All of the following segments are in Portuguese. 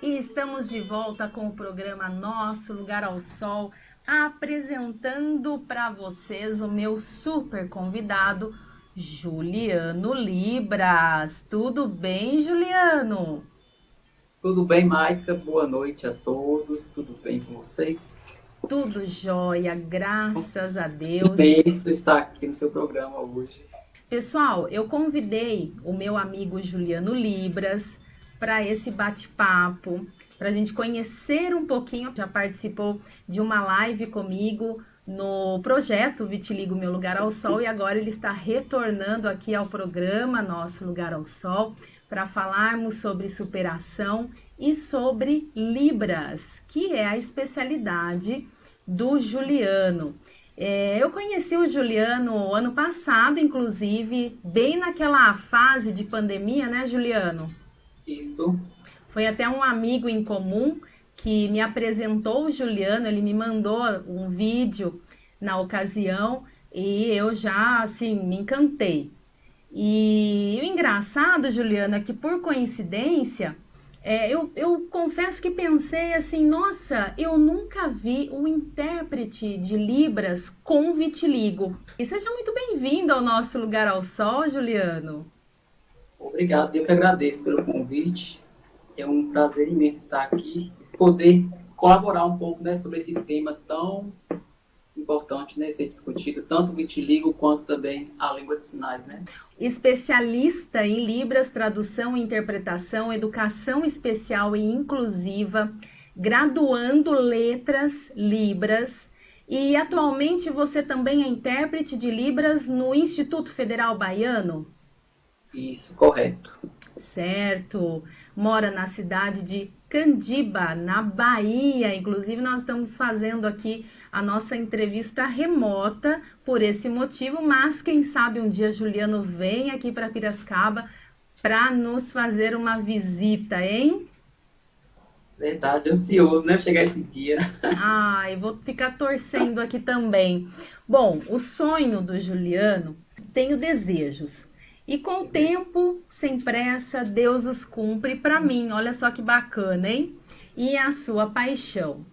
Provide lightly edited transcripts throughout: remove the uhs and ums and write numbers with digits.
E estamos de volta com o programa Nosso Lugar ao Sol, apresentando para vocês o meu super convidado, Juliano Libras. Tudo bem, Juliano? Tudo bem, Maica? Boa noite a todos. Tudo bem com vocês? Tudo jóia, graças a Deus. Imenso estar aqui no seu programa hoje. Pessoal, eu convidei o meu amigo Juliano Libras para esse bate-papo, para a gente conhecer um pouquinho. Já participou de uma live comigo no projeto Vitiligo Meu Lugar ao Sol e agora ele está retornando aqui ao programa Nosso Lugar ao Sol para falarmos sobre superação e sobre Libras, que é a especialidade do Juliano. Eu conheci o Juliano ano passado, inclusive, bem naquela fase de pandemia, né, Juliano? Isso, Foi até um amigo em comum que me apresentou o Juliano, ele me mandou um vídeo na ocasião e eu já, assim, me encantei. E o engraçado, Juliana, é que por coincidência, eu confesso que pensei assim, nossa, eu nunca vi um intérprete de Libras com vitiligo. E seja muito bem-vindo ao nosso Lugar ao Sol, Juliano. obrigado. Eu que agradeço pelo convite. É um prazer imenso estar aqui e poder colaborar um pouco, né, sobre esse tema tão importante, né, ser discutido, tanto o vitiligo quanto também a língua de sinais, né? Especialista em Libras, tradução e interpretação, educação especial e inclusiva, graduando letras Libras. E atualmente você também é intérprete de Libras no Instituto Federal Baiano? Isso, correto. Certo. Mora na cidade de Candiba, na Bahia. Inclusive, nós estamos fazendo aqui a nossa entrevista remota por esse motivo, mas quem sabe um dia Juliano vem aqui para Piracicaba para nos fazer uma visita, hein? Verdade, ansioso, né, chegar esse dia. Ah, eu vou ficar torcendo aqui também. Bom, o sonho do Juliano, tenho desejos. E com o tempo, sem pressa, Deus os cumpre para mim. Olha só que bacana, hein? E a sua paixão.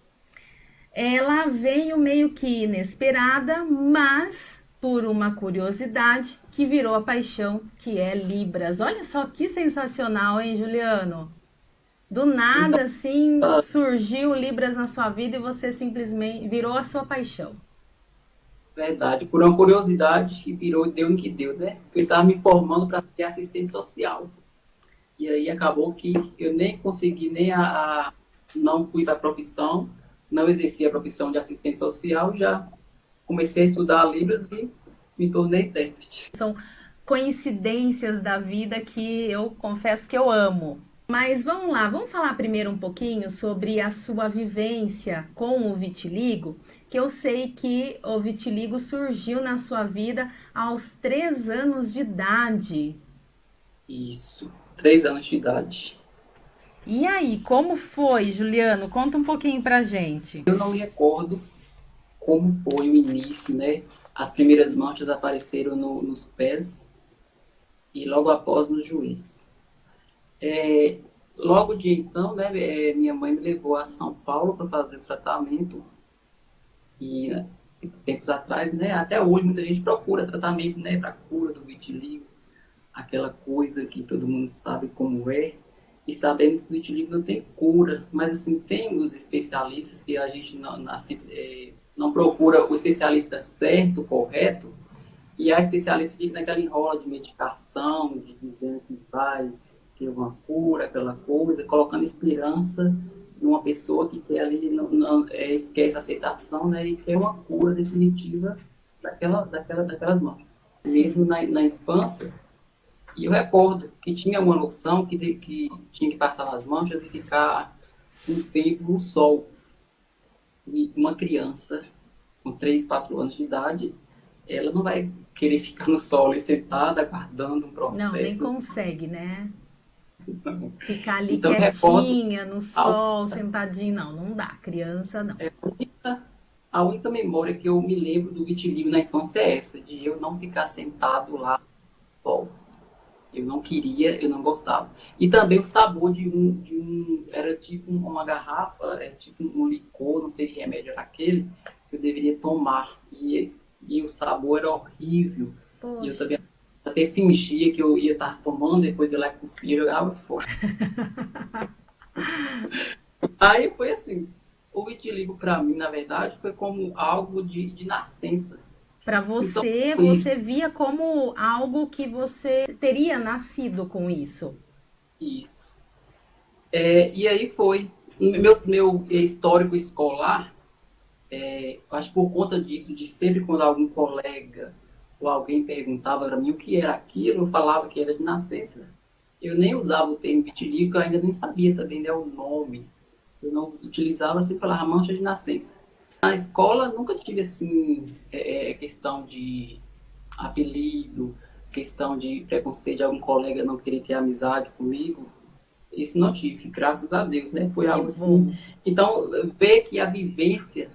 Ela veio meio que inesperada, mas por uma curiosidade que virou a paixão, que é Libras. Olha só que sensacional, hein, Juliano? Do Então, nada, assim, tá, surgiu Libras na sua vida e você simplesmente virou a sua paixão. verdade, por uma curiosidade, e virou, deu no que deu, né? Eu estava me formando para ser assistente social. E aí acabou que eu nem consegui, não fui para a profissão, não exerci a profissão de assistente social, já comecei a estudar Libras e me tornei intérprete. São coincidências da vida que eu confesso que eu amo. Mas vamos lá, vamos falar primeiro um pouquinho sobre a sua vivência com o vitiligo, que eu sei que o vitiligo surgiu na sua vida aos 3 anos de idade. Isso, 3 anos de idade. E aí, como foi, Juliano? Conta um pouquinho pra gente. Eu não me recordo como foi o início, né? As primeiras manchas apareceram nos pés e logo após nos joelhos. É, logo de então, né, minha mãe me levou a São Paulo para fazer o tratamento e tempos atrás, né, até hoje muita gente procura tratamento, né, para cura do vitiligo, aquela coisa que todo mundo sabe como é. E sabemos que o vitiligo não tem cura, mas assim, tem os especialistas que a gente não procura o especialista certo, correto, e a especialista fica naquela enrola de medicação, de dizendo que vai ter uma cura, aquela coisa, colocando esperança numa pessoa que quer ali, esquece a aceitação, né, e quer uma cura definitiva daquelas manchas. Mesmo Sim. na infância, e eu recordo que tinha uma loção que tinha que passar nas manchas e ficar um tempo no sol. E uma criança com 3, 4 anos de idade, ela não vai querer ficar no sol ali sentada, aguardando um Não, nem processo. consegue, né? Ficar ali Então, eu recordo quietinha, no a sol, sentadinho, não, não dá. Criança, não. a única memória que eu me lembro do vitiligo na infância é essa, de eu não ficar sentado lá no sol. Eu não queria, eu não gostava. E também o sabor era tipo uma garrafa, é tipo um licor, não sei que remédio era aquele, que eu deveria tomar. E o sabor era horrível. E eu Poxa. também até fingia que eu ia estar tomando, depois eu lá cuspia e jogava fora. Aí foi assim, o vitiligo para mim, na verdade, foi como algo de nascença. Para Então, você, foi isso. você via como algo que você teria nascido com isso. Isso. E aí foi. Meu histórico escolar, acho que por conta disso, de sempre quando algum colega ou alguém perguntava para mim o que era aquilo, eu falava que era de nascença. Eu nem usava o termo vitiligo, eu ainda nem sabia também, né, o nome. Eu não utilizava, sempre falava mancha de nascença. Na escola, nunca tive, assim, questão de apelido, questão de preconceito de algum colega não querer ter amizade comigo. Isso não tive, graças a Deus, né? Foi Que algo assim. bom. Então, ver que minha vivência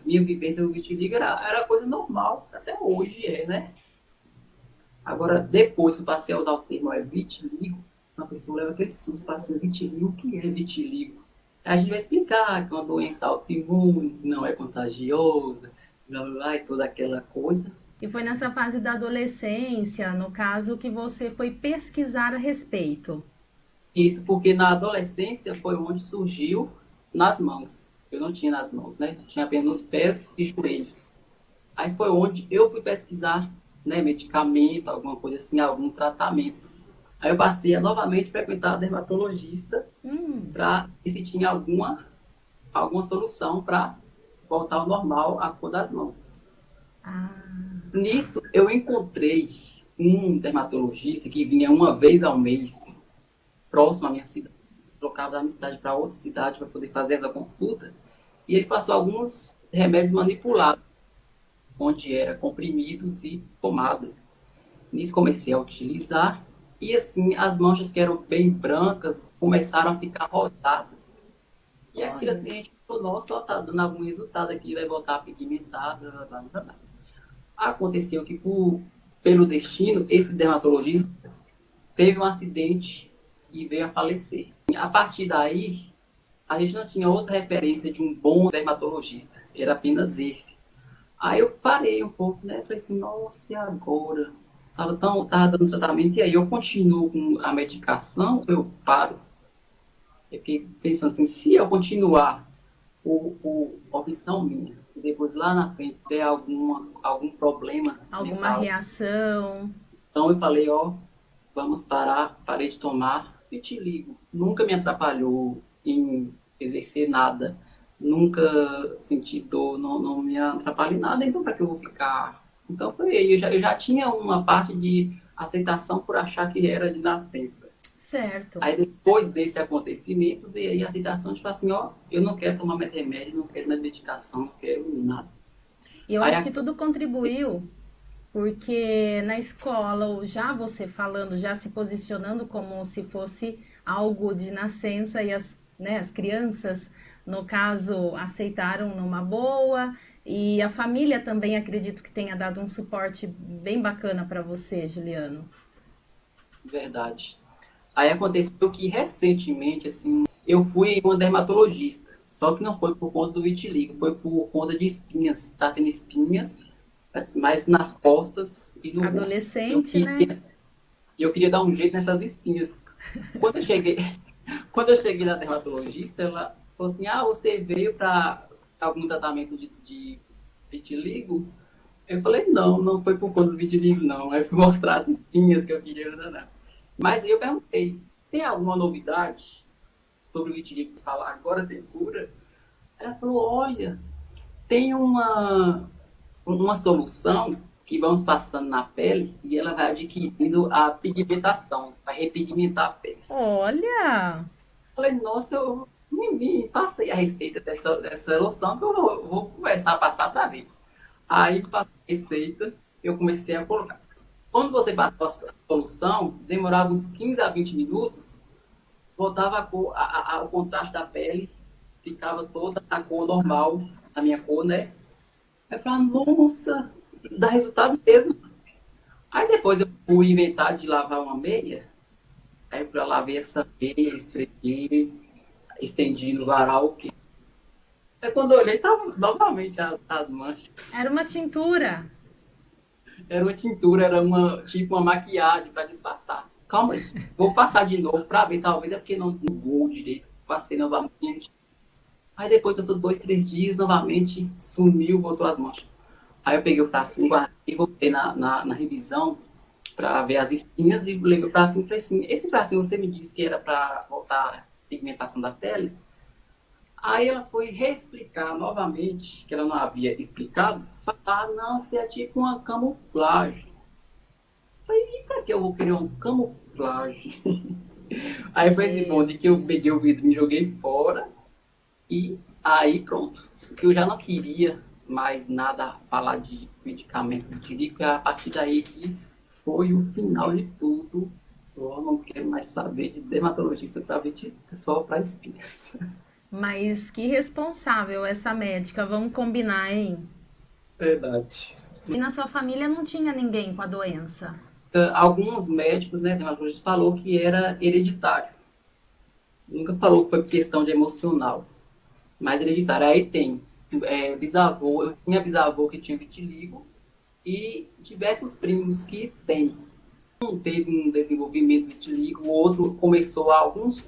com vitiligo era coisa normal, até hoje né? Agora, depois que eu passei a usar o termo vitiligo, uma pessoa leva aquele susto para ser vitiligo. O que é vitiligo? Aí a gente vai explicar que é uma doença autoimune, não é contagiosa, blá, blá, blá, e toda aquela coisa. E foi nessa fase da adolescência, no caso, que você foi pesquisar a respeito. Isso porque na adolescência foi onde surgiu nas mãos. Eu não tinha nas mãos, né? Tinha apenas nos pés e joelhos. Aí foi onde eu fui pesquisar, né, medicamento, alguma coisa assim, algum tratamento. Aí eu passei a novamente frequentar a dermatologista para ver se tinha alguma solução para voltar ao normal a cor das mãos. Ah, Nisso, eu encontrei um dermatologista que vinha uma vez ao mês, próximo à minha cidade. Trocava da minha cidade para outra cidade para poder fazer essa consulta. E ele passou alguns remédios manipulados, onde eram comprimidos e pomadas. Nisso comecei a utilizar. E assim, as manchas que eram bem brancas começaram a ficar rosadas. E aquilo olha. assim, a gente falou, nossa, ó, tá dando algum resultado aqui, vai voltar a pigmentar, blá, blá, blá, blá. Aconteceu que, pelo destino, esse dermatologista teve um acidente e veio a falecer. A partir daí, a gente não tinha outra referência de um bom dermatologista, era apenas esse. Aí eu parei um pouco, né? Falei assim, nossa, e agora? Tava dando tratamento, e aí eu continuo com a medicação, eu paro. Eu fiquei pensando assim, se eu continuar a opção minha, e depois lá na frente der algum problema Alguma nessa. reação? Então eu falei, ó, vamos parar, parei de tomar e te ligo. Nunca me atrapalhou em exercer nada, nunca senti dor, não me atrapalha em nada, então para que eu vou ficar? Então foi aí, eu já tinha uma parte de aceitação por achar que era de nascença. Certo. Aí depois desse acontecimento, veio aí a aceitação de falar assim, ó, eu não quero tomar mais remédio, não quero mais medicação, não quero nada. E eu Aí acho que tudo contribuiu, porque na escola, ou já você falando, já se posicionando como se fosse algo de nascença e as crianças, no caso, aceitaram numa boa, e a família também acredito que tenha dado um suporte bem bacana para você, Juliano. verdade. Aí aconteceu que recentemente, assim, eu fui em uma dermatologista. Só que não foi por conta do vitiligo, foi por conta de espinhas. Tá tendo espinhas, mas nas costas e no rosto. Adolescente, né? Eu queria dar um jeito nessas espinhas. Quando eu cheguei, quando eu cheguei na dermatologista, ela falou assim: ah, você veio para algum tratamento de vitiligo? Eu falei: não, não foi por conta do vitiligo, não. Aí fui mostrar as espinhas que eu queria. Não. Mas aí eu perguntei: tem alguma novidade sobre o vitiligo que falar agora tem cura? Ela falou: olha, tem uma solução que vamos passando na pele e ela vai adquirindo a pigmentação, vai repigmentar a pele. Olha, Falei, nossa, eu me passei a receita dessa loção que eu vou começar a passar para ver. Aí, passei a receita, eu comecei a colocar. Quando você passou a solução, demorava uns 15 a 20 minutos, voltava o contraste da pele, ficava toda a cor normal, a minha cor, né? Aí eu falei, nossa, dá resultado mesmo. Aí depois eu fui inventar de lavar uma meia, Aí eu fui lá, lavei essa veia, esfreguei, estendi no varal. Aí quando eu olhei, tava novamente as manchas. Era uma tintura. Era uma tintura, era tipo uma maquiagem para disfarçar. Calma aí, vou passar de novo para ver, talvez é porque não vou direito. Passei novamente. Aí depois passou 2, 3 dias, novamente sumiu, voltou as manchas. Aí eu peguei o frasquinho, guardei e voltei na revisão para ver as espinhas e levei o frasquinho e falei assim, esse frasquinho você me disse que era para voltar a pigmentação da pele? Aí ela foi reexplicar novamente, que ela não havia explicado, falar, não, se é tipo uma camuflagem. Eu falei, e pra que eu vou querer uma camuflagem? Aí foi esse ponto que eu peguei o vidro, me joguei fora e aí pronto. Porque eu já não queria mais nada falar de medicamento vitiligo, foi a partir daí que foi o final de tudo. Eu não quero mais saber de dermatologista para vitiligo, só para espinhas. Mas que responsável essa médica, vamos combinar, hein? Verdade. E na sua família não tinha ninguém com a doença? Alguns médicos, né, dermatologistas, falou que era hereditário. Nunca falou que foi questão de emocional, mas hereditário. Aí tem bisavô, eu tinha bisavô que tinha vitiligo e diversos primos que têm. Um teve um desenvolvimento vitiligo, o outro começou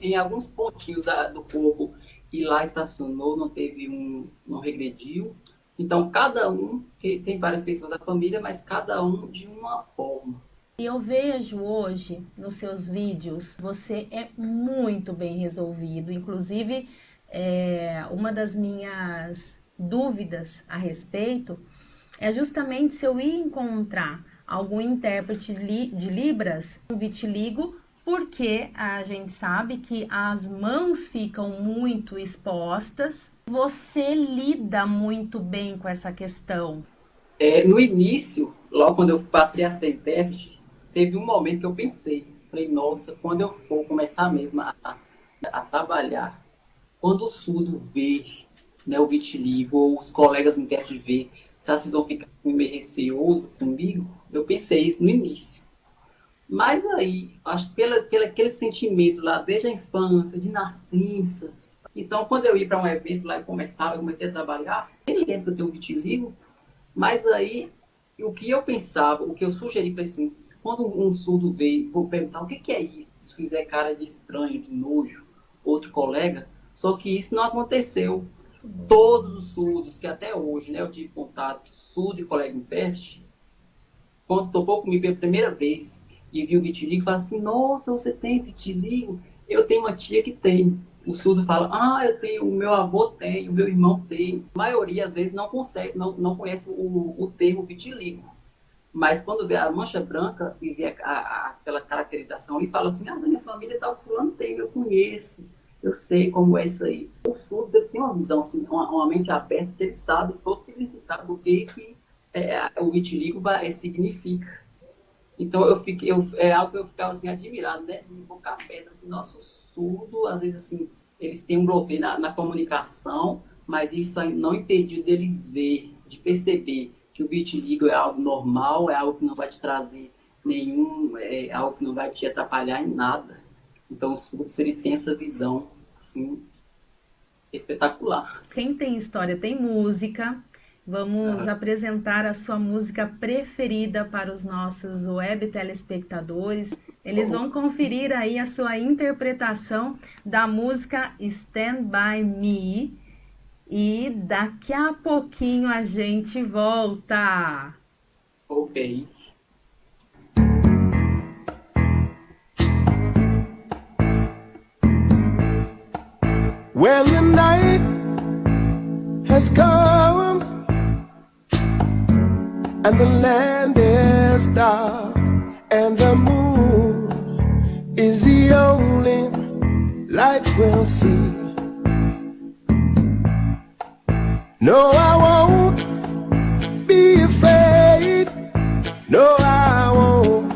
em alguns pontinhos do corpo e lá estacionou, não regrediu. Então, cada um, tem várias pessoas da família, mas cada um de uma forma. E eu vejo hoje nos seus vídeos, você é muito bem resolvido. Inclusive, uma das minhas dúvidas a respeito é justamente se eu ia encontrar algum intérprete de Libras com vitiligo, porque a gente sabe que as mãos ficam muito expostas. Você lida muito bem com essa questão. No início, logo quando eu passei a ser intérprete, teve um momento que eu pensei, falei, nossa, quando eu for começar mesmo a trabalhar, quando o surdo vê, né, o vitiligo, ou os colegas intérpretes ver, se vocês vão ficar meio receoso comigo, eu pensei isso no início. Mas aí, acho que pelo aquele sentimento lá, desde a infância, de nascença, então quando eu ia para um evento lá e comecei a trabalhar, nem lembro que eu tenho vitiligo, mas aí, o que eu pensava, o que eu sugeri, falei assim, quando um surdo veio, vou perguntar o que é isso, se fizer cara de estranho, de nojo, outro colega, só que isso não aconteceu. Todos os surdos que até hoje, né, eu tive contato, surdo e colega intérprete, quando topou comigo pela primeira vez e viu vitiligo, fala assim, nossa, você tem vitiligo? Eu tenho uma tia que tem. O surdo fala, eu tenho, o meu avô tem, o meu irmão tem. A maioria, às vezes, não consegue, não conhece o termo vitiligo. Mas quando vê a mancha branca e vê aquela caracterização ali, fala assim, da minha família tal, fulano tem, eu conheço, eu sei como é isso aí. O surdo ele tem uma visão, assim, uma mente aberta, ele sabe todo o significado do que o vitiligo significa. Então, é algo que eu ficava assim, admirado, né? De boca aberta, assim, nosso surdo, às vezes, assim, eles têm um bloqueio na comunicação, mas isso aí não impediu deles ver, de perceber que o vitiligo é algo normal, é algo que não vai te trazer é algo que não vai te atrapalhar em nada. Então, o surdo, ele tem essa visão, assim, espetacular. Quem tem história tem música. Vamos apresentar a sua música preferida para os nossos web telespectadores. Eles vão conferir aí a sua interpretação da música Stand By Me. E daqui a pouquinho a gente volta. Ok. Well, the night has come and the land is dark and the moon is the only light we'll see. No, I won't be afraid. No, I won't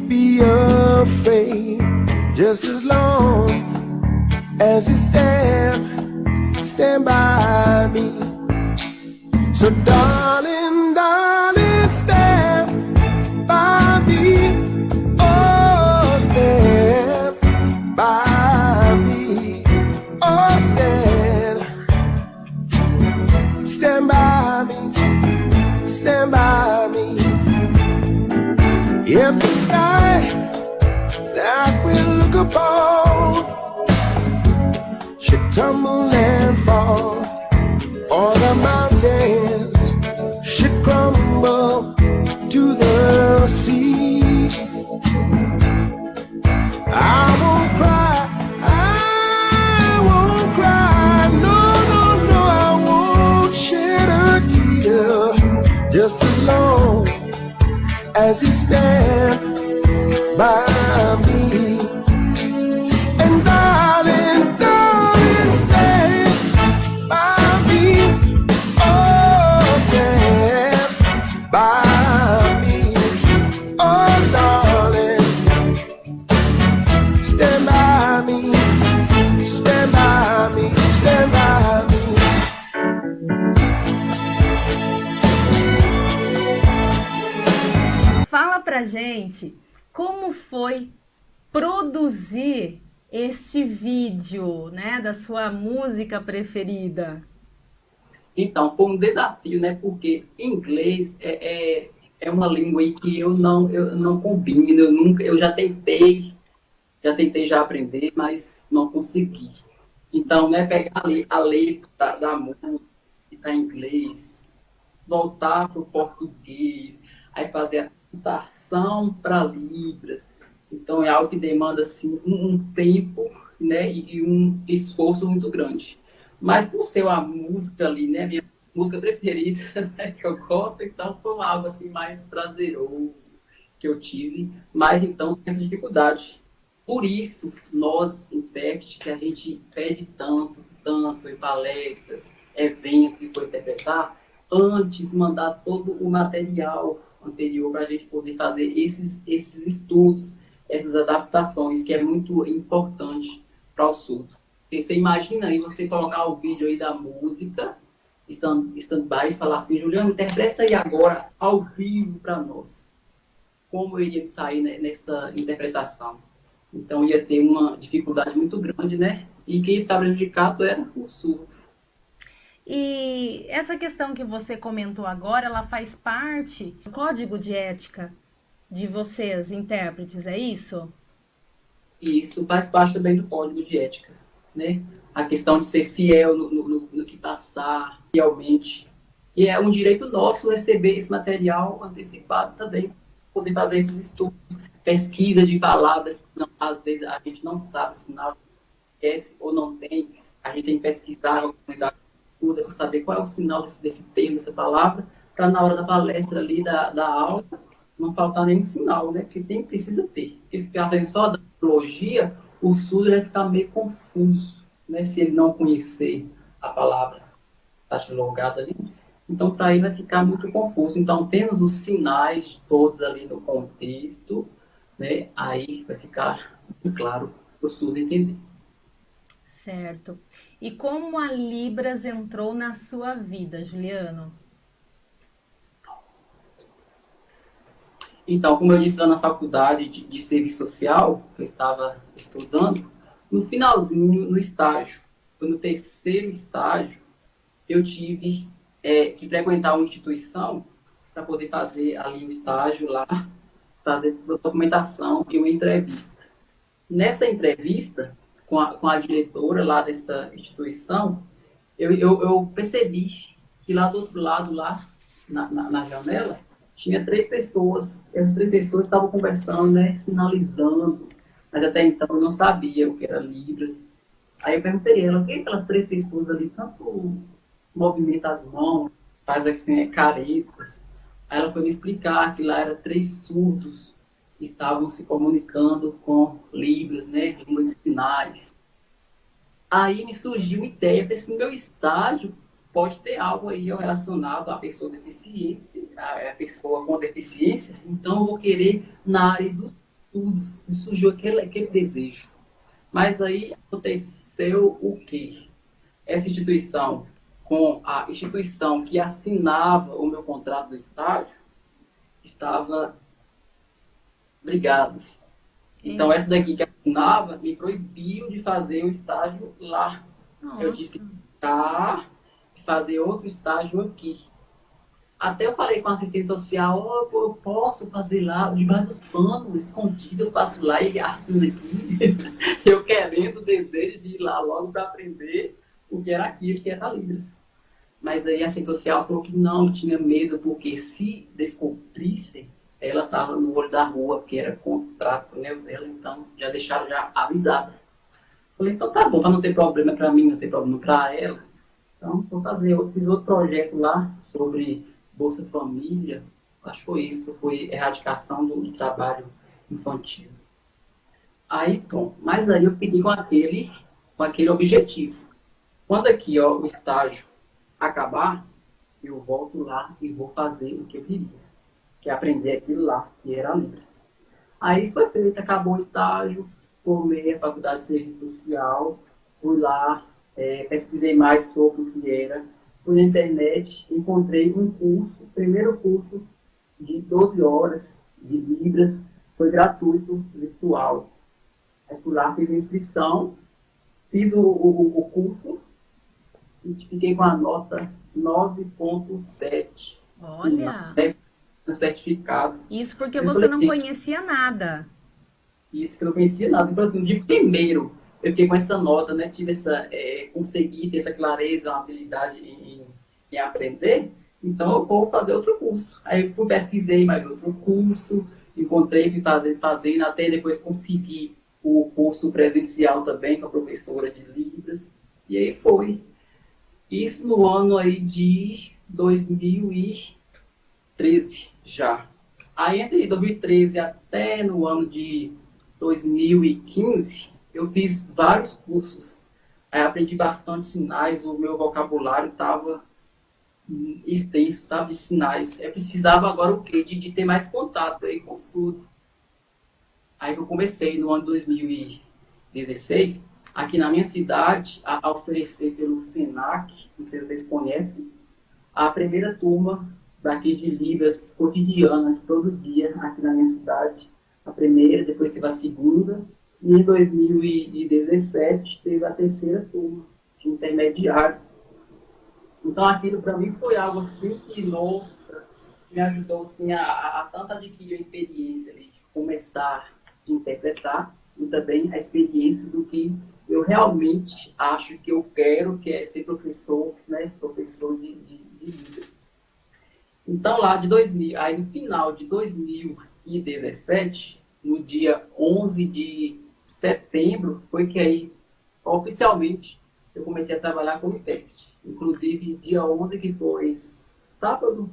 be afraid. Just as long as you stand by me. So darling, darling, stand by me. Oh, stand If the sky that we look upon should tumble and fall, or the mountains should crumble to the sea, I won't cry, no, no, no, I won't shed a tear, just as long as you stand by me. And darling, darling, stand by me. Oh, stand by me. Oh, darling, stand by me. Stand by me. Stand by me. Fala pra gente como foi produzir este vídeo, né, da sua música preferida. Então, foi um desafio, né? Porque inglês é uma língua aí que eu não combino, eu já tentei já aprender, mas não consegui. Então, né, pegar a letra da música em inglês, voltar para o português, aí fazer a adaptação para Libras. Então, é algo que demanda assim, um tempo, né, e um esforço muito grande. Mas por ser uma música ali, né, minha música preferida, né, que eu gosto, então foi algo assim mais prazeroso que eu tive. Mas então, essa dificuldade. Por isso, nós, intérpretes, que a gente pede tanto em palestras, eventos que for interpretar, antes mandar todo o material anterior para a gente poder fazer esses estudos, essas adaptações, que é muito importante para o surdo. Porque você imagina aí você colocar o vídeo aí da música, stand-by, e falar assim, Juliano, interpreta aí agora, ao vivo para nós. Como eu iria sair, né, nessa interpretação? Então ia ter uma dificuldade muito grande, né? E quem ficava prejudicado era o surdo. E essa questão que você comentou agora, ela faz parte do código de ética de vocês, intérpretes, é isso? E isso faz parte também do código de ética, né? A questão de ser fiel no que passar, fielmente. E é um direito nosso receber esse material antecipado também, poder fazer esses estudos, pesquisa de palavras, que às vezes a gente não sabe se não conhece ou não tem, a gente tem que pesquisar a comunidade para saber qual é o sinal desse termo, dessa palavra, para na hora da palestra ali, da aula, não faltar nenhum sinal, né? Porque precisa ter. Porque ficar só da biologia, o surdo vai ficar meio confuso, né? Se ele não conhecer a palavra datilogada ali. Então, para ele vai ficar muito confuso. Então, temos os sinais todos ali no contexto, né? Aí vai ficar muito claro para o surdo entender. Certo. E como a Libras entrou na sua vida, Juliano? Então, como eu disse lá na faculdade de serviço social, que eu estava estudando, no finalzinho, no estágio, no terceiro estágio, eu tive que frequentar uma instituição para poder fazer ali o estágio lá, fazer documentação e uma entrevista. Nessa entrevista, com a diretora lá dessa instituição, eu percebi que lá do outro lado, lá na janela, tinha 3 pessoas. Essas 3 pessoas estavam conversando, né, sinalizando, mas até então eu não sabia o que era Libras. Aí eu perguntei a ela, o que aquelas 3 pessoas ali, tanto movimenta as mãos, faz assim, caretas. Aí ela foi me explicar que lá eram 3 surdos que estavam se comunicando com Libras, né, língua de sinais. Aí me surgiu uma ideia, para esse meu estágio pode ter algo aí relacionado à pessoa deficiência, a pessoa com deficiência, então eu vou querer na área dos estudos. E surgiu aquele desejo. Mas aí aconteceu o quê? Essa instituição, com a instituição que assinava o meu contrato do estágio, estava brigadas. Então, essa daqui que assinava me proibiu de fazer o estágio lá. Nossa. Eu tive que fazer outro estágio aqui. Até eu falei com a assistente social, "Ó, eu posso fazer lá, debaixo dos panos, escondido, eu faço lá e assino aqui." Eu querendo o desejo de ir lá logo para aprender o que era aquilo, que era Libras. Mas aí a assistente social falou que não, tinha medo, porque se descobrisse, ela estava no olho da rua, porque era contrato, né, dela, então já deixaram já avisado. Falei, então tá bom, para não ter problema para mim, não ter problema para ela. Então, vou fazer. Eu fiz outro projeto lá sobre Bolsa Família. Acho que foi isso, foi erradicação do trabalho infantil. Aí, pronto. Mas aí eu pedi com aquele objetivo. Quando aqui, ó, o estágio acabar, eu volto lá e vou fazer o que eu queria, que é aprender aquilo lá, que era Libras. Aí isso foi feito, acabou o estágio, formei a faculdade de serviço social, fui lá, pesquisei mais sobre o que era, fui na internet, encontrei um curso, o primeiro curso de 12 horas de Libras, foi gratuito, virtual. Aí fui lá, fiz a inscrição, fiz o curso e fiquei com a nota 9,7. Olha, No certificado. isso porque Eu você falei, não conhecia nada. isso que eu não conhecia nada. Então, no dia primeiro, eu fiquei com essa nota, né? Tive consegui ter essa clareza, uma habilidade em aprender. Então, eu vou fazer outro curso. Aí, eu pesquisei mais outro curso, encontrei, fui fazendo, até depois consegui o curso presencial também com a professora de Libras. E aí foi. Isso no ano aí de 2013 já. Aí, entre 2013 até no ano de 2015, eu fiz vários cursos. Aí aprendi bastante sinais, o meu vocabulário estava extenso, sabe, de sinais. Eu precisava agora o quê? De ter mais contato aí com o surdo. Aí eu comecei no ano 2016, aqui na minha cidade, a oferecer pelo SENAC, que vocês conhecem, a primeira turma daqui de Libras cotidiana, todo dia, aqui na minha cidade. A primeira, depois teve a segunda, e em 2017 teve a terceira turma, de intermediário. Então aquilo para mim foi algo assim que, nossa, me ajudou assim, a tanto adquirir a experiência de começar a interpretar, e também a experiência do que eu realmente acho que eu quero, que é ser professor, né, professor de Libras. Então lá de 2000, aí no final de 2017, no dia 11 de setembro, foi que aí oficialmente eu comecei a trabalhar como intérprete. Inclusive dia 11, que foi sábado,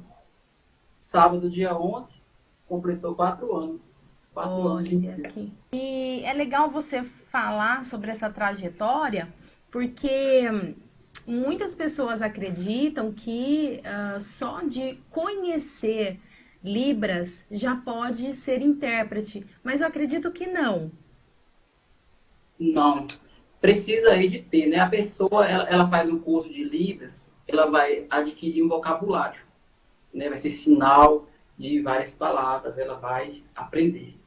dia 11, completou 4 anos. 4 anos. Olha aqui. E é legal você falar sobre essa trajetória, porque muitas pessoas acreditam que só de conhecer Libras já pode ser intérprete, mas eu acredito que não. Não, precisa aí de ter, né? A pessoa, ela faz um curso de Libras, ela vai adquirir um vocabulário, né? Vai ser sinal de várias palavras, ela vai aprender.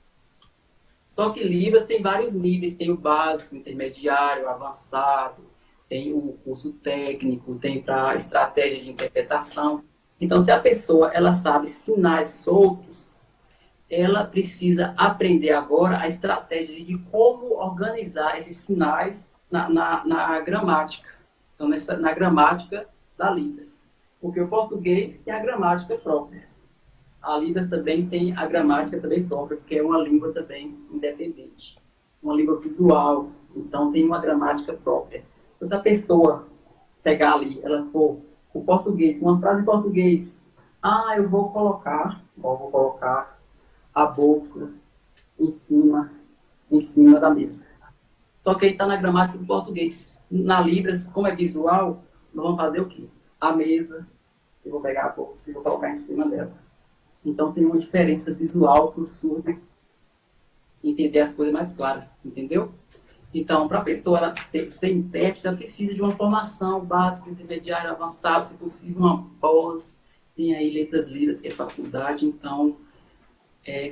Só que Libras tem vários níveis, tem o básico, o intermediário, o avançado, tem o curso técnico, tem para estratégia de interpretação. Então, se a pessoa ela sabe sinais soltos, ela precisa aprender agora a estratégia de como organizar esses sinais na gramática. Então, na gramática da Libras. Porque o português tem a gramática própria. A Libras também tem a gramática também própria, porque é uma língua também independente. Uma língua visual, então tem uma gramática própria. Então, se a pessoa pegar ali, ela for o português, uma frase em português, eu vou colocar a bolsa em cima da mesa. Só que aí está na gramática do português. Na Libras, como é visual, nós vamos fazer o quê? A mesa, eu vou pegar a bolsa e vou colocar em cima dela. Então tem uma diferença visual para o surdo entender as coisas mais claras, entendeu? Então, para a pessoa ela ser intérprete, ela precisa de uma formação básica, intermediária, avançada, se possível, uma pós. Tem aí Letras Libras, que é faculdade, então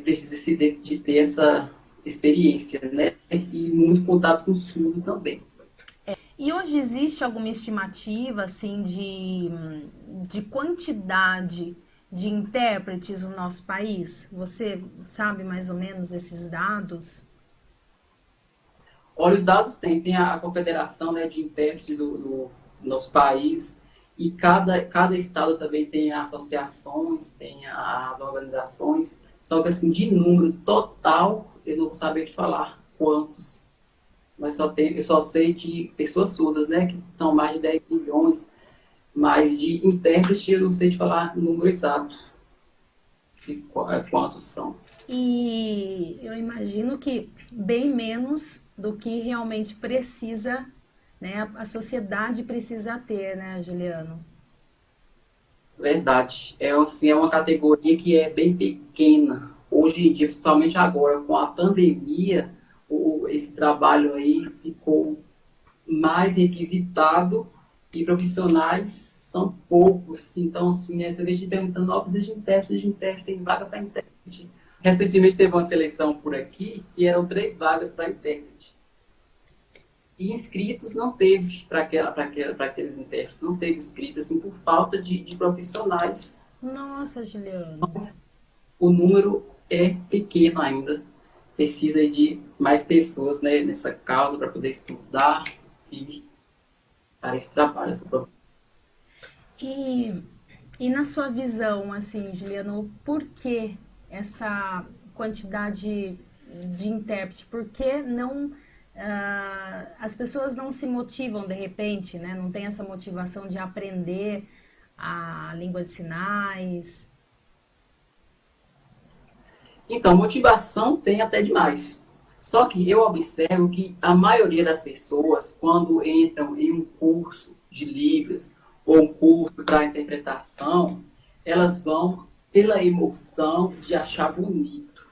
precisa de ter essa experiência, né? E muito contato com o surdo também. E hoje existe alguma estimativa, assim, de quantidade de intérpretes no nosso país? Você sabe mais ou menos esses dados? Olha, os dados tem a confederação, né, de intérpretes do nosso país, e cada estado também tem associações, tem as organizações, só que assim, de número total, eu não vou saber te falar quantos, mas eu só sei de pessoas surdas, né, que são mais de 10 milhões, mas de intérpretes eu não sei te falar o número exato de quantos são. E eu imagino que bem menos do que realmente precisa, né? A sociedade precisa ter, né, Juliano? Verdade. Assim, é uma categoria que é bem pequena. Hoje em dia, principalmente agora, com a pandemia, esse trabalho aí ficou mais requisitado e profissionais são poucos. Então, assim, você vê de perguntando, ó, precisa de intérprete, tem vaga para intérprete. Recentemente teve uma seleção por aqui e eram 3 vagas para intérprete. E inscritos não teve para aqueles intérpretes, não teve inscritos, assim, por falta de profissionais. Nossa, Juliano. O número é pequeno ainda. Precisa de mais pessoas, né, nessa causa para poder estudar e para esse trabalho, essa profissão. E, e na sua visão, assim, Juliano, por que essa quantidade de intérprete? Por que não as pessoas não se motivam de repente, né? Não tem essa motivação de aprender a língua de sinais? Então, motivação tem até demais. Só que eu observo que a maioria das pessoas, quando entram em um curso de Libras ou um curso para interpretação, elas vão pela emoção de achar bonito.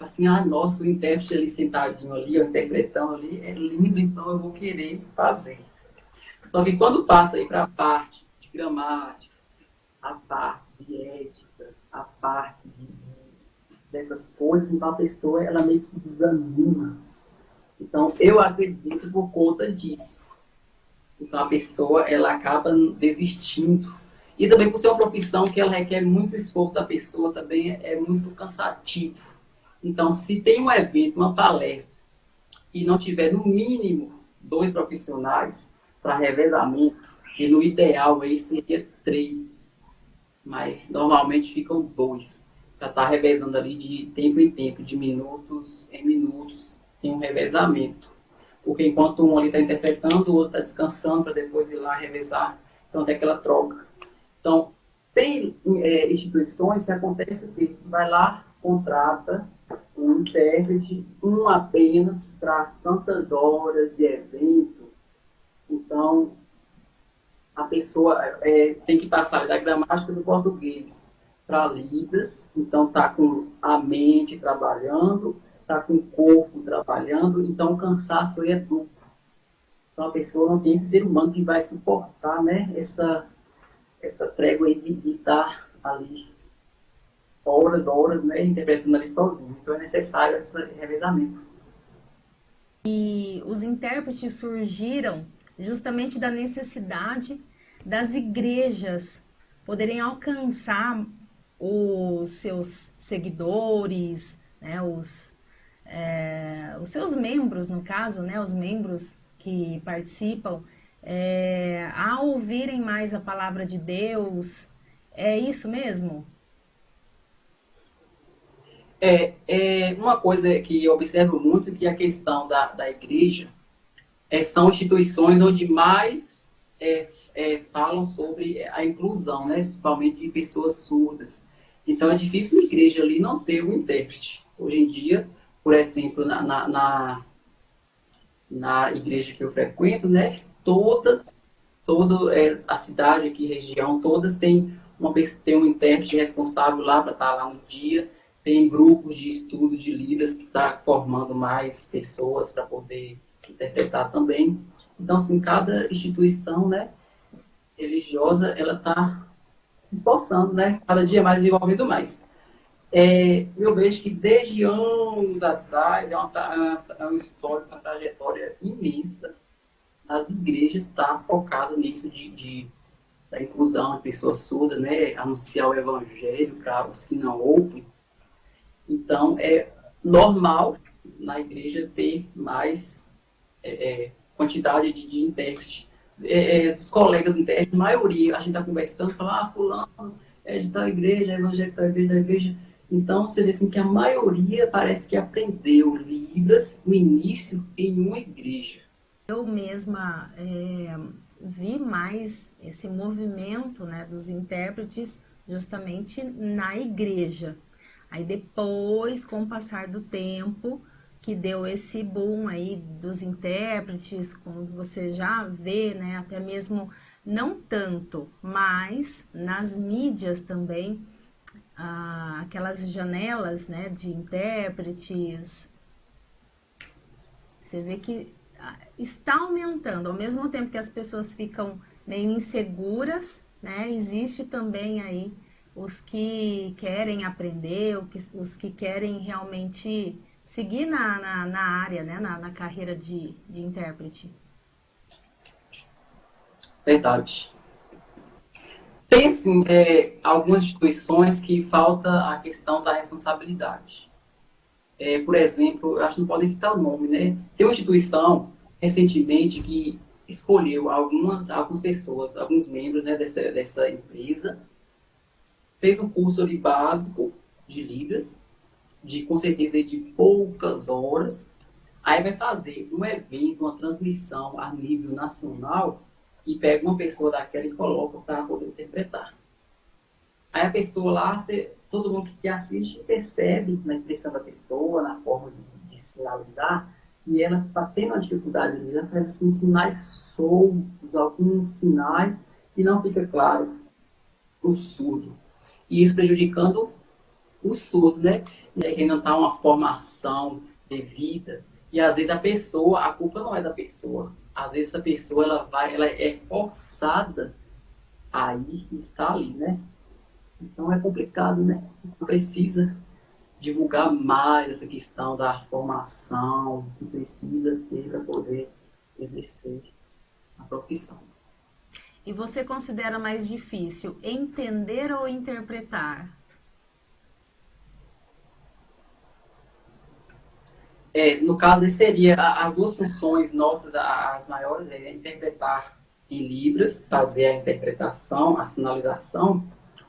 Assim, nossa, o intérprete ali sentadinho ali, interpretando ali, é lindo, então eu vou querer fazer. Só que quando passa aí para a parte de gramática, a parte de ética, a parte dessas coisas, então a pessoa, ela meio que se desanima. Então, eu acredito por conta disso. Então, a pessoa, ela acaba desistindo. E também por ser uma profissão que ela requer muito esforço da pessoa, também é muito cansativo. Então, se tem um evento, uma palestra, e não tiver no mínimo 2 profissionais para revezamento, e no ideal aí seria 3, mas normalmente ficam 2, para estar revezando ali de tempo em tempo, de minutos em minutos, tem um revezamento. Porque enquanto um ali está interpretando, o outro está descansando para depois ir lá revezar. Então tem aquela troca. Então, tem instituições que acontece que vai lá, contrata um intérprete, um apenas, para tantas horas de evento. Então, a pessoa tem que passar da gramática do português para Libras, então está com a mente trabalhando, está com o corpo trabalhando, então o cansaço é duplo. Então a pessoa não tem esse ser humano que vai suportar, né, essa trégua aí de estar ali horas, né, interpretando ali sozinho. Então é necessário esse revezamento. E os intérpretes surgiram justamente da necessidade das igrejas poderem alcançar os seus seguidores, né, os seus membros, no caso, né, os membros que participam, a ouvirem mais a palavra de Deus. É isso mesmo? Uma coisa que eu observo muito que a questão da igreja são instituições onde mais falam sobre a inclusão, né, principalmente de pessoas surdas. Então é difícil uma igreja ali não ter um intérprete. Hoje em dia, por exemplo, na igreja que eu frequento, né, toda a cidade aqui, região, todas têm um intérprete responsável lá para estar lá no dia. Tem grupos de estudo de líderes que está formando mais pessoas para poder interpretar também. Então, assim, cada instituição, né, religiosa, ela está se esforçando, né, cada dia mais desenvolvendo mais. Eu vejo que desde anos atrás é um histórico, uma trajetória imensa. As igrejas estão focadas nisso de da inclusão de pessoas surdas, né? Anunciar o evangelho para os que não ouvem. Então, é normal na igreja ter mais quantidade de intérprete. Dos colegas intérpretes, a maioria, a gente está conversando, fala, fulano é de tal igreja, evangélico da igreja. Então, você vê assim que a maioria parece que aprendeu Libras no início em uma igreja. Eu mesma vi mais esse movimento, né, dos intérpretes justamente na igreja. Aí depois, com o passar do tempo, que deu esse boom aí dos intérpretes, como você já vê, né, até mesmo não tanto, mas nas mídias também, aquelas janelas, né, de intérpretes, você vê que está aumentando, ao mesmo tempo que as pessoas ficam meio inseguras, né, existe também aí os que querem aprender, os que querem realmente seguir na área, né, na carreira de intérprete. Verdade. Tem, assim, algumas instituições que falta a questão da responsabilidade. Por exemplo, eu acho que não podem citar o nome, né? Tem uma instituição, recentemente, que escolheu algumas pessoas, alguns membros, né, dessa empresa, fez um curso ali básico de Libras, com certeza de poucas horas, aí vai fazer um evento, uma transmissão a nível nacional, e pega uma pessoa daquela e coloca para poder interpretar. Aí a pessoa lá, todo mundo que assiste percebe na expressão da pessoa, na forma de sinalizar, e ela está tendo uma dificuldade ali, ela faz assim, sinais soltos, alguns sinais, e não fica claro para o surdo. E isso prejudicando o surdo, né? Que não está uma formação devida. E às vezes a culpa não é da pessoa. Às vezes a pessoa ela é forçada a ir e estar ali, né? Então é complicado, né? Precisa divulgar mais essa questão da formação que precisa ter para poder exercer a profissão. E você considera mais difícil entender ou interpretar? No caso, seria as duas funções nossas, as maiores, interpretar em Libras, fazer a interpretação, a sinalização,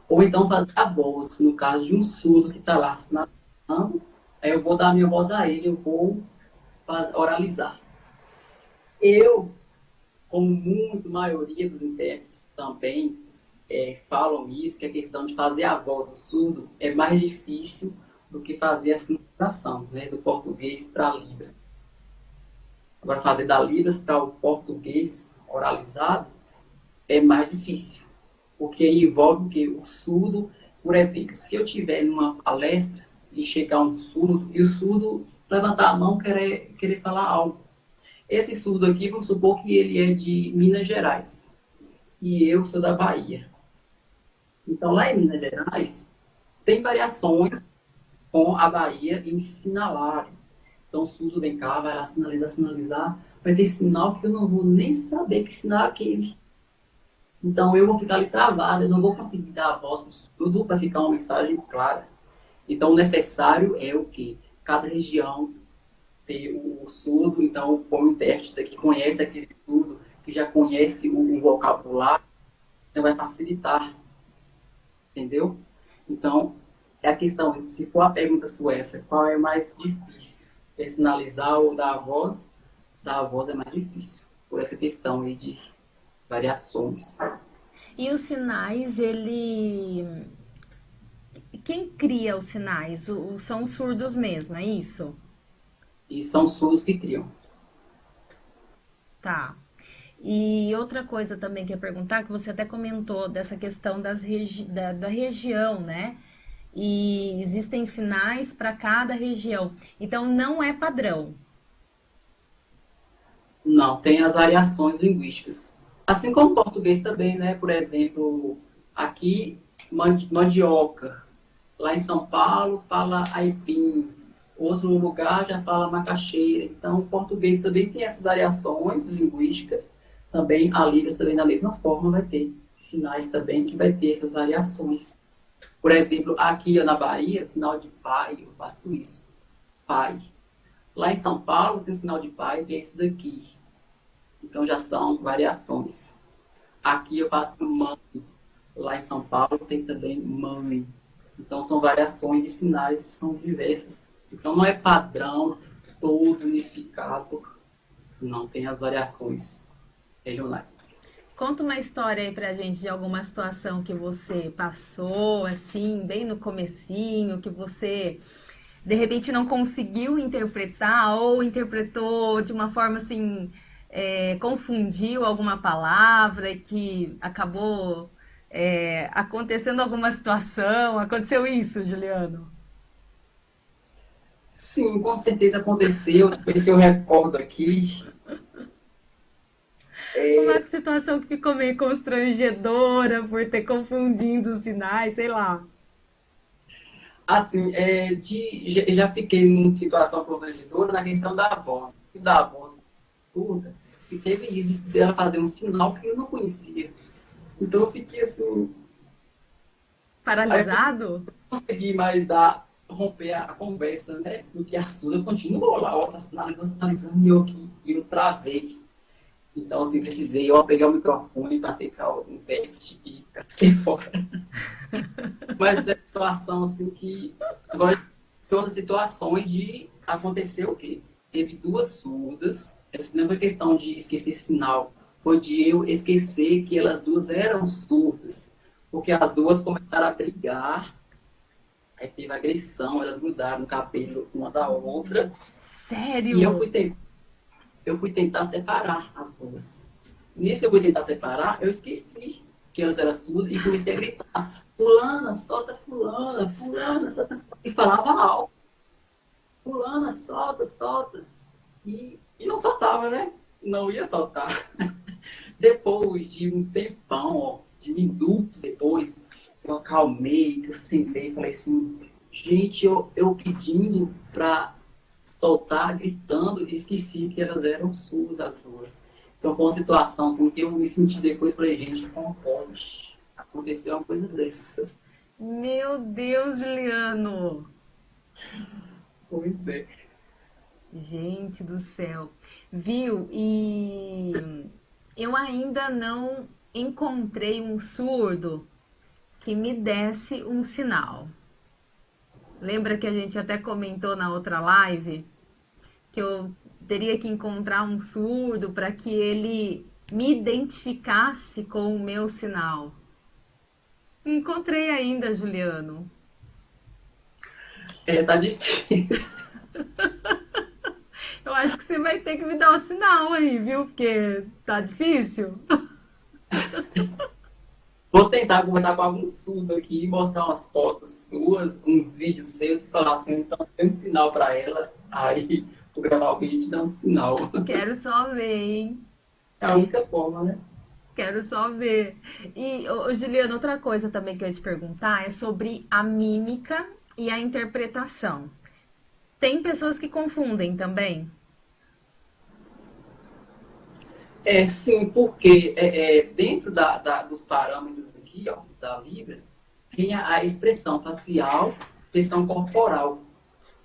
ou então fazer a voz, no caso de um surdo que está lá sinalizando, aí eu vou dar a minha voz a ele, eu vou oralizar. Eu, como muito maioria dos intérpretes também falam isso, que a questão de fazer a voz do surdo é mais difícil do que fazer a sinalização, né, do português para a Libras. Agora, fazer da Libras para o português oralizado é mais difícil, porque envolve que o surdo, por exemplo, se eu estiver numa palestra e chegar um surdo, e o surdo levantar a mão querer falar algo. Esse surdo aqui, vamos supor que ele é de Minas Gerais, e eu sou da Bahia. Então, lá em Minas Gerais, tem variações com a Bahia em sinalário. Então, o surdo vem cá, vai lá sinalizar, vai ter sinal que eu não vou nem saber que sinal é aquele. Então, eu vou ficar ali travado, eu não vou conseguir dar a voz para o surdo para ficar uma mensagem clara. Então, o necessário é o quê? Cada região ter o surdo, então, o intérprete que conhece aquele surdo, que já conhece o vocabulário, então vai facilitar. Entendeu? Então, é a questão, se for a pergunta sua essa, qual é mais difícil? É sinalizar ou dar a voz? Dar a voz é mais difícil, por essa questão aí de variações. E os sinais, quem cria os sinais? São os surdos mesmo, é isso? E são surdos que criam. Tá. E outra coisa também que eu ia perguntar, que você até comentou dessa questão da região, né? E existem sinais para cada região. Então, não é padrão. Não, tem as variações linguísticas. Assim como o português também, né? Por exemplo, aqui, mandioca. Lá em São Paulo, fala aipim. Outro lugar já fala macaxeira. Então, o português também tem essas variações linguísticas. Também a Libras também da mesma forma vai ter. sinais também que vai ter essas variações. Por exemplo, aqui na Bahia, o sinal de pai, eu faço isso, pai. Lá em São Paulo tem o sinal de pai, que é esse daqui. Então já são variações. Aqui eu faço mãe. Lá em São Paulo tem também mãe. Então são variações de sinais, são diversas. Então não é padrão, todo unificado. Não, tem as variações regionais. Conta uma história aí pra gente de alguma situação que você passou, assim, bem no comecinho, que você de repente não conseguiu interpretar ou interpretou de uma forma assim, confundiu alguma palavra e que acabou acontecendo alguma situação. Aconteceu isso, Juliano? Sim, com certeza aconteceu. Se eu recordo aqui. Uma situação que ficou meio constrangedora por ter confundido os sinais, sei lá. Assim, já fiquei em situação constrangedora na questão da voz. Da voz surda, que teve isso dela fazer um sinal que eu não conhecia. Então eu fiquei assim. Aí eu Paralisado? não consegui mais romper a conversa, né? Porque a surda continuou lá, ó, sinalizando, e eu travei. Então, assim, eu peguei o microfone, passei para um intérprete e fiquei fora. Mas é uma situação, assim, que... Agora, tem outras situações de acontecer o quê? Teve duas surdas. Essa não foi questão de esquecer sinal. Foi de eu esquecer que elas duas eram surdas. Porque as duas começaram a brigar. Aí teve agressão, elas mudaram o cabelo uma da outra. Sério? E eu fui tentar separar as duas. Nisso eu fui tentar separar, eu esqueci que elas eram surdas e comecei a gritar: fulana, solta fulana, fulana, solta. E falava alto: fulana, solta, solta. E não soltava, né? Não ia soltar. Depois de um tempão, ó, de minutos depois, eu acalmei, eu sentei e falei assim: gente, eu pedindo pra soltar, gritando, e esqueci que elas eram surdas as duas. Então foi uma situação assim, que eu me senti depois, falei, gente, como pode acontecer uma coisa dessa? Meu Deus, Juliano! Pois é. Gente do céu. Viu? E eu ainda não encontrei um surdo que me desse um sinal. Lembra que a gente até comentou na outra live que eu teria que encontrar um surdo para que ele me identificasse com o meu sinal? Não encontrei ainda, Juliano. Tá difícil. Eu acho que você vai ter que me dar o sinal aí, viu? Porque tá difícil. Vou tentar conversar com algum surdo aqui, mostrar umas fotos suas, uns vídeos seus e falar assim, então tem um sinal para ela, aí vou gravar o vídeo e te dar um sinal. Quero só ver, hein? É a única forma, né? Quero só ver. E, Juliana, outra coisa também que eu ia te perguntar é sobre a mímica e a interpretação. Tem pessoas que confundem também? Sim, porque dentro dos parâmetros aqui, ó, da Libras, tem a expressão facial, expressão corporal,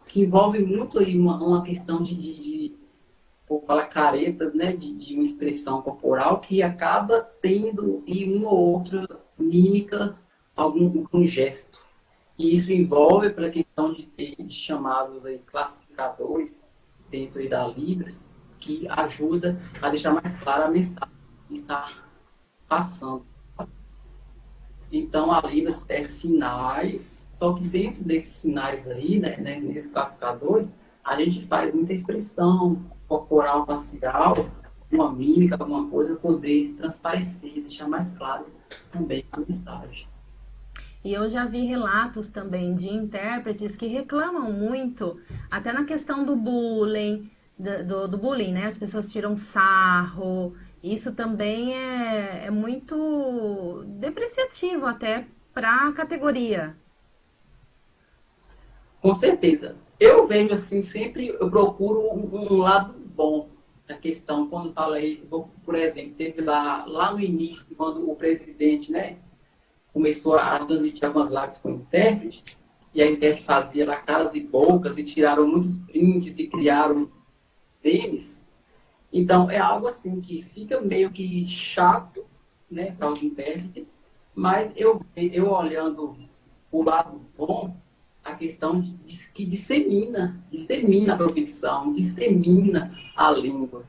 que envolve muito aí uma questão vou falar caretas, né, de uma expressão corporal que acaba tendo em uma ou outra mímica algum gesto. E isso envolve para a questão de ter chamados aí classificadores dentro aí da Libras, que ajuda a deixar mais clara a mensagem que está passando. Então, a Libras é sinais, só que dentro desses sinais aí, né, nesses classificadores, a gente faz muita expressão corporal, facial, uma mímica, alguma coisa, poder transparecer, deixar mais claro também a mensagem. E eu já vi relatos também de intérpretes que reclamam muito, até na questão do bullying, do bullying, né? As pessoas tiram sarro. Isso também é muito depreciativo até para a categoria. Com certeza. Eu vejo assim, sempre eu procuro um lado bom a questão, quando fala aí, por exemplo, teve lá no início, quando o presidente, né, começou a transmitir algumas lives com o intérprete, e a intérprete fazia lá caras e bocas, e tiraram muitos prints, e criaram deles. Então, é algo assim que fica meio que chato, né, para os intérpretes, mas eu olhando o lado bom, a questão que dissemina a profissão, dissemina a língua.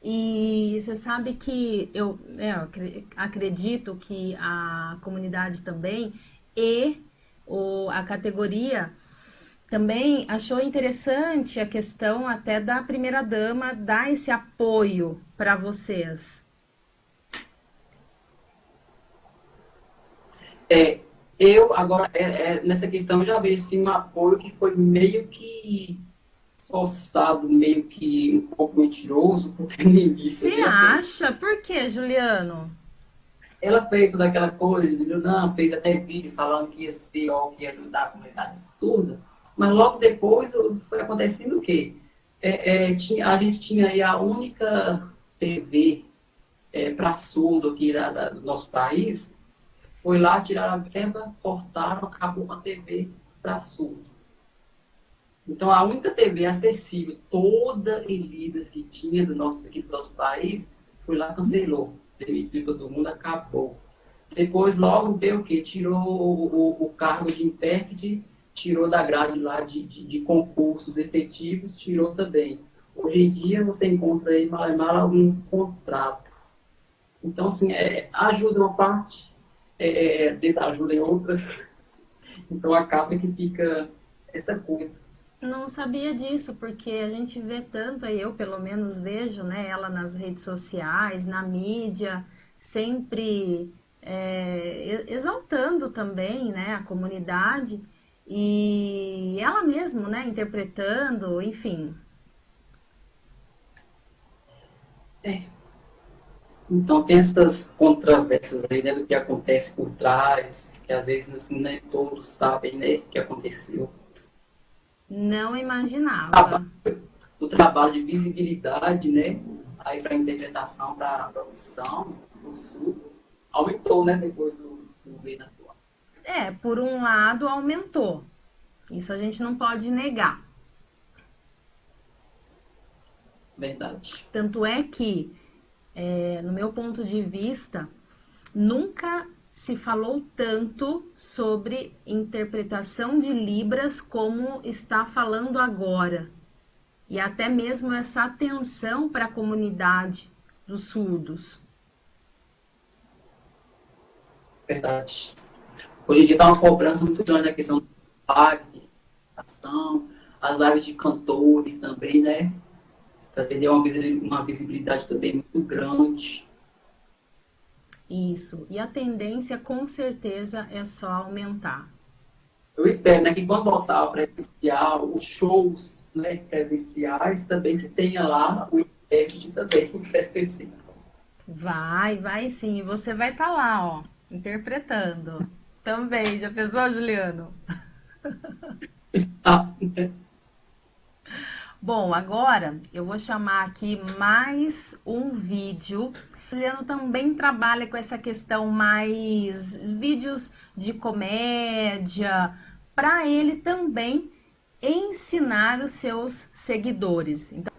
E você sabe que eu acredito que a comunidade também a categoria também achou interessante a questão até da primeira-dama dar esse apoio para vocês. Eu, agora, nessa questão, eu já vejo assim, um apoio que foi meio que forçado, meio que um pouco mentiroso, porque no início... Você acha? Por que, Juliano? Ela fez toda aquela coisa, não, fez até vídeo falando que ia ser ó, que ia ajudar a comunidade surda, mas logo depois foi acontecendo o quê? A gente tinha aí a única TV para surdo aqui do nosso país, foi lá, tiraram a verba, cortaram, acabou com a TV para surdo. Então, a única TV acessível, toda em Libras que tinha aqui do nosso país, foi lá, cancelou. Demitiu todo mundo, acabou. Depois, logo veio o quê? Tirou o cargo de intérprete, tirou da grade lá de concursos efetivos, tirou também. Hoje em dia, você encontra aí, mal algum contrato. Então, assim, ajuda uma parte, desajuda em outra. Então, acaba que fica essa coisa. Não sabia disso, porque a gente vê tanto, eu pelo menos vejo, né, ela nas redes sociais, na mídia, sempre exaltando também, né, a comunidade, e ela mesma, né, interpretando, enfim. Então tem essas controvérsias aí, né, do que acontece por trás, que às vezes assim, nem todos sabem, né, o que aconteceu. Não imaginava. O trabalho de visibilidade, né, aí para interpretação, para a profissão, do sul, aumentou, né, depois do governo atual. Por um lado aumentou. Isso a gente não pode negar. Verdade. Tanto é que, no meu ponto de vista, nunca se falou tanto sobre interpretação de Libras como está falando agora. E até mesmo essa atenção para a comunidade dos surdos. Verdade. Hoje em dia está uma cobrança muito grande na questão da live, ação, as lives de cantores também, né? Para ter uma visibilidade também muito grande. Isso. E a tendência, com certeza, é só aumentar. Eu espero, né, que quando voltar ao presencial, os shows, né, presenciais, também que tenha lá o intérprete também presencial. Vai sim. E você vai estar lá, ó, interpretando. Também. Já pensou, Juliano? Bom, agora eu vou chamar aqui mais um vídeo. O Juliano também trabalha com essa questão mais vídeos de comédia, para ele também ensinar os seus seguidores. Então...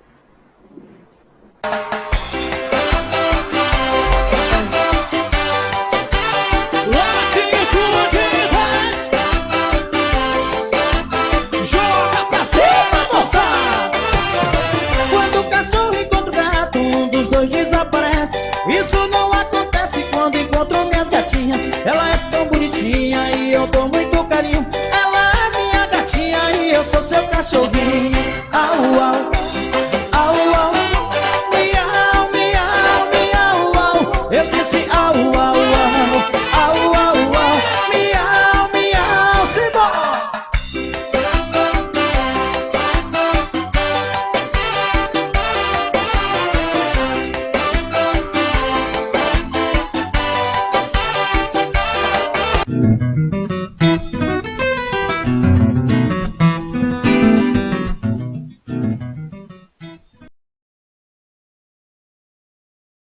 Joga pra cima, moça! Quando o cachorro encontra o gato, um dos dois desaparece. Isso